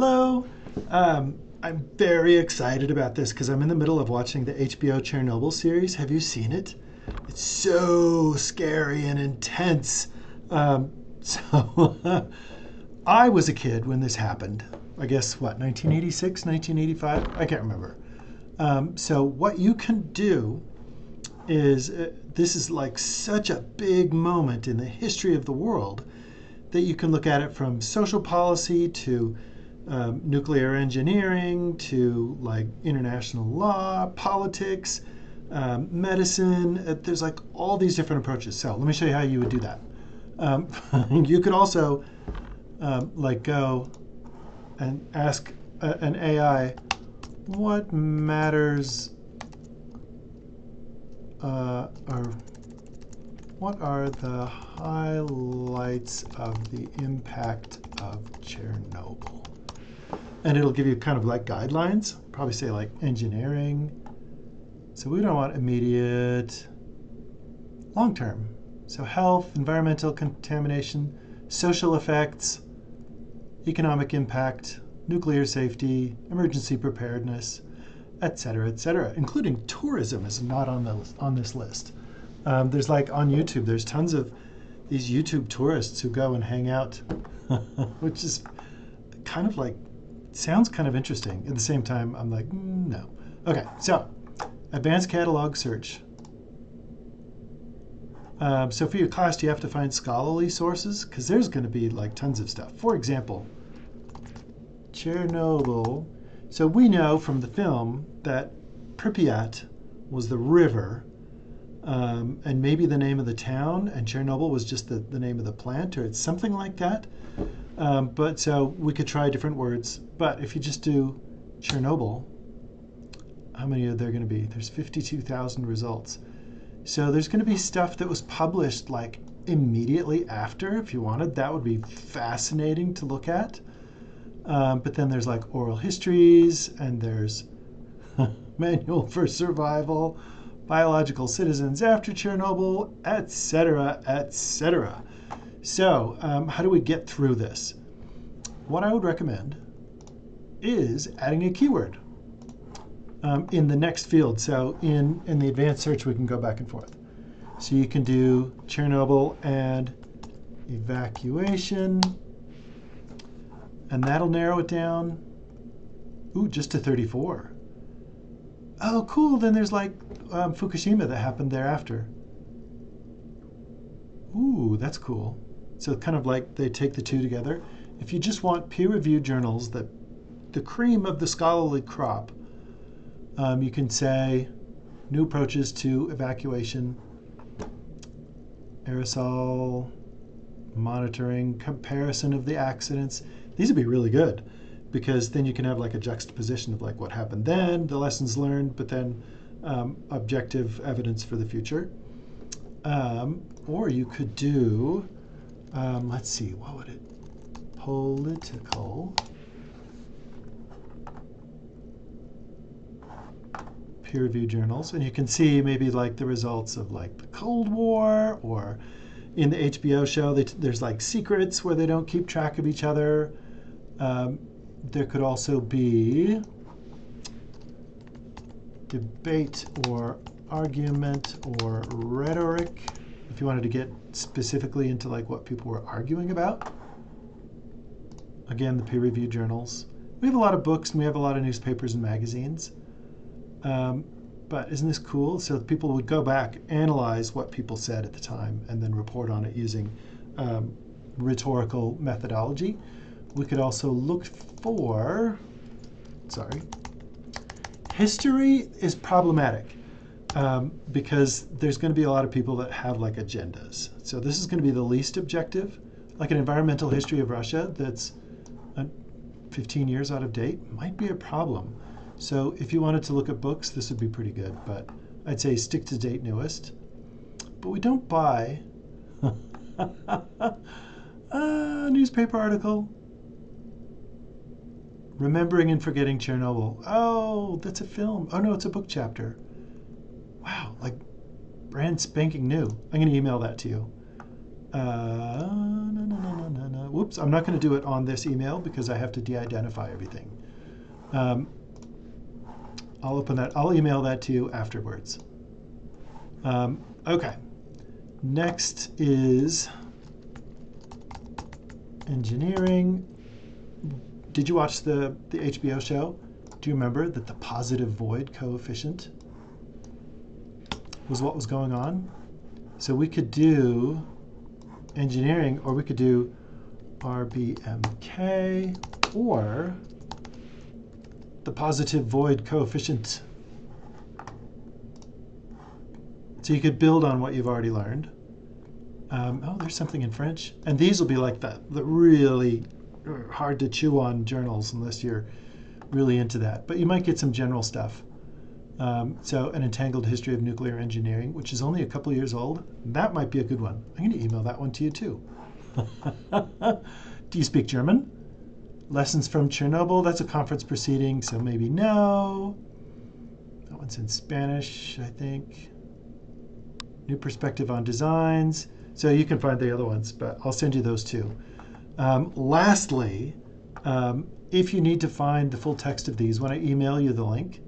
Hello. I'm very excited about this because I'm in the middle of watching the HBO Chernobyl series. Have you seen it? It's so scary and intense. So I was a kid when this happened. I guess what, 1986, 1985? I can't remember. So what you can do is this is like such a big moment in the history of the world that you can look at it from social policy to nuclear engineering to like international law, politics, medicine. There's like all these different approaches. So let me show you how you would do that. You could also like go and ask an AI what matters or what are the highlights of the impact of Chernobyl? And it'll give you kind of like guidelines, probably say like engineering. So we don't want immediate, long term. So health, environmental contamination, social effects, economic impact, nuclear safety, emergency preparedness, etc., including tourism is not on this list. There's like on YouTube, there's tons of these YouTube tourists who go and hang out, which is kind of like, sounds kind of interesting. At the same time, I'm like, no. Okay, so advanced catalog search. So for your class, you have to find scholarly sources because there's going to be like tons of stuff. For example, Chernobyl. So we know from the film that Pripyat was the river, and maybe the name of the town, and Chernobyl was just the name of the plant, or it's something like that. But so we could try different words. But if you just do Chernobyl, how many are there going to be? There's 52,000 results. So there's going to be stuff that was published like immediately after, if you wanted. That would be fascinating to look at. But then there's like oral histories, and there's manual for survival, biological citizens after Chernobyl, etc. So how do we get through this? What I would recommend is adding a keyword in the next field. So in the advanced search, we can go back and forth. So you can do Chernobyl and evacuation, and that'll narrow it down, just to 34. Oh, cool, then there's like Fukushima that happened thereafter. Ooh, that's cool. So kind of like they take the two together. If you just want peer-reviewed journals, the cream of the scholarly crop, you can say new approaches to evacuation, aerosol monitoring, comparison of the accidents. These would be really good because then you can have like a juxtaposition of like what happened then, the lessons learned, but then objective evidence for the future. Or you could do, let's see, what would it? Political peer-reviewed journals, and you can see maybe like the results of like the Cold War, or in the HBO show, there's like secrets where they don't keep track of each other. There could also be debate or argument or rhetoric, if you wanted to get specifically into like what people were arguing about. Again, the peer-reviewed journals. We have a lot of books and we have a lot of newspapers and magazines. But isn't this cool? So people would go back, analyze what people said at the time, and then report on it using rhetorical methodology. We could also look for, history is problematic because there's going to be a lot of people that have like agendas. So this is going to be the least objective, like an environmental history of Russia that's 15 years out of date might be a problem. So if you wanted to look at books, this would be pretty good, but I'd say stick to date newest. But we don't buy a newspaper article. Remembering and Forgetting Chernobyl. Oh, that's a film. Oh no, it's a book chapter. Wow, like brand spanking new. I'm going to email that to you. No. Whoops, I'm not going to do it on this email because I have to de-identify everything. I'll open that. I'll email that to you afterwards. Okay. Next is engineering. Did you watch the HBO show? Do you remember that the positive void coefficient was what was going on? So we could do engineering, or we could do RBMK, or the positive void coefficient. So you could build on what you've already learned. Oh, there's something in French. And these will be like the really hard to chew on journals unless you're really into that. But you might get some general stuff. So an entangled history of nuclear engineering, which is only a couple years old. That might be a good one. I'm going to email that one to you too. Do you speak German? Lessons from Chernobyl. That's a conference proceeding, so maybe no. That one's in Spanish, I think. New perspective on designs. So you can find the other ones, but I'll send you those too. Lastly, if you need to find the full text of these, when I email you the link,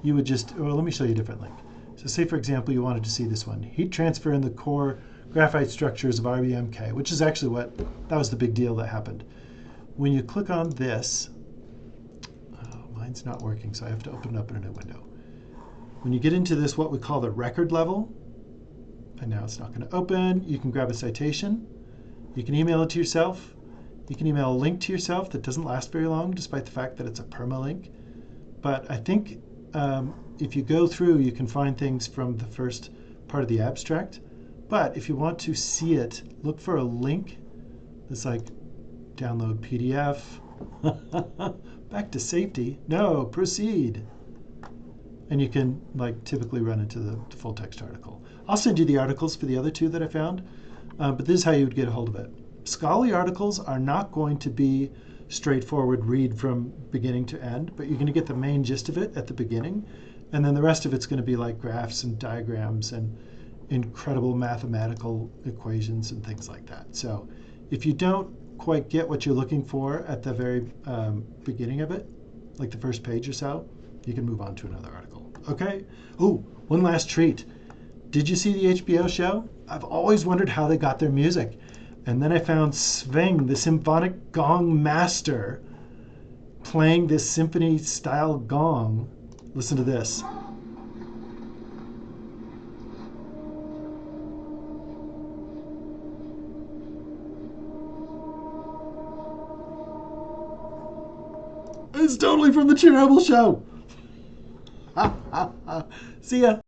you would just, well, let me show you a different link. So say, for example, you wanted to see this one. Heat transfer in the core graphite structures of RBMK, which is actually that was the big deal that happened. When you click on this, mine's not working, so I have to open it up in a new window. When you get into this, what we call the record level, and now it's not going to open, you can grab a citation. You can email it to yourself. You can email a link to yourself that doesn't last very long, despite the fact that it's a permalink. But I think if you go through, you can find things from the first part of the abstract. But if you want to see it, look for a link that's like download PDF. Back to safety. No, proceed. And you can typically run into the full text article. I'll send you the articles for the other two that I found, but this is how you would get a hold of it. Scholarly articles are not going to be straightforward read from beginning to end, but you're going to get the main gist of it at the beginning, and then the rest of it's going to be like graphs and diagrams and incredible mathematical equations and things like that. So if you don't quite get what you're looking for at the very beginning of it, like the first page or so, you can move on to another article. Okay? Oh, one last treat. Did you see the HBO show? I've always wondered how they got their music. And then I found Sven, the symphonic gong master, playing this symphony-style gong. Listen to this. It's totally from the Chernobyl show. See ya.